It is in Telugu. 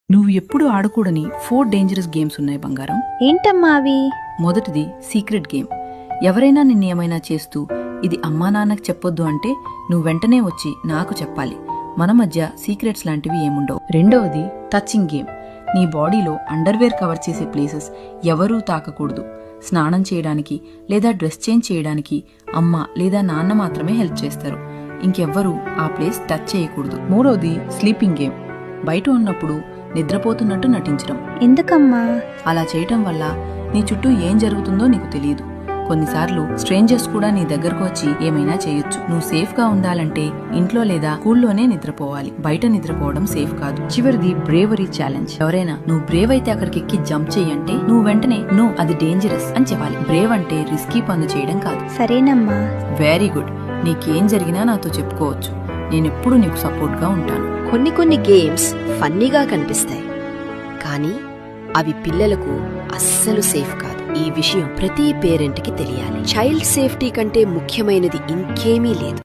నువ్వు ఎప్పుడు ఆడకూడని 4 డేంజరస్ గేమ్స్ ఉన్నాయి బంగారం. ఏంటమ్మా అవి? మొదటిది సీక్రెట్ గేమ్. ఎవరైనా నిన్నేమైనా చేస్తూ ఇది అమ్మా నాన్నకు చెప్పొద్దు అంటే నువ్వు వెంటనే వచ్చి నాకు చెప్పాలి. మన మధ్య సీక్రెట్స్ లాంటివి ఏముండవు. రెండవది టచింగ్ గేమ్. నీ బాడీలో అండర్వేర్ కవర్ చేసే ప్లేసెస్ ఎవరూ తాకకూడదు. స్నానం చేయడానికి లేదా డ్రెస్ చేంజ్ చేయడానికి అమ్మ లేదా నాన్న మాత్రమే హెల్ప్ చేస్తారు. ఇంకెవ్వరూ ఆ ప్లేస్ టచ్ చేయకూడదు. మూడవది స్లీపింగ్ గేమ్. బయట ఉన్నప్పుడు నిద్రపోతున్నట్టు నటించడం. ఎందుకమ్మా? అలా చేయటం వల్ల నీ చుట్టూ ఏం జరుగుతుందో నీకు తెలియదు. కొన్నిసార్లు స్ట్రేంజర్స్ కూడా నీ దగ్గరకు వచ్చి ఏమైనా చేయొచ్చు. నువ్వు సేఫ్ గా ఉండాలంటే ఇంట్లో లేదా స్కూల్లోనే నిద్రపోవాలి. బయట నిద్రపోవడం సేఫ్ కాదు. చివరిది బ్రేవరీ ఛాలెంజ్. ఎవరైనా నువ్వు బ్రేవ్ అయితే అక్కడికి ఎక్కి జంప్ చేయంటే నువ్వు వెంటనే నో అది డేంజరస్ అని చెప్పాలి. బ్రేవ్ అంటే రిస్కీ పనులు చేయడం కాదు. సరేనమ్మా. Very good. నీకేం జరిగినా నాతో చెప్పుకోవచ్చు. నేనెప్పుడు నీకు సపోర్ట్ గా ఉంటాను. కొన్ని గేమ్స్ ఫన్నీగా కనిపిస్తాయి, కానీ అవి పిల్లలకు అస్సలు సేఫ్ కాదు. ఈ విషయం ప్రతి పేరెంట్కి తెలియాలి. చైల్డ్ సేఫ్టీ కంటే ముఖ్యమైనది ఇంకేమీ లేదు.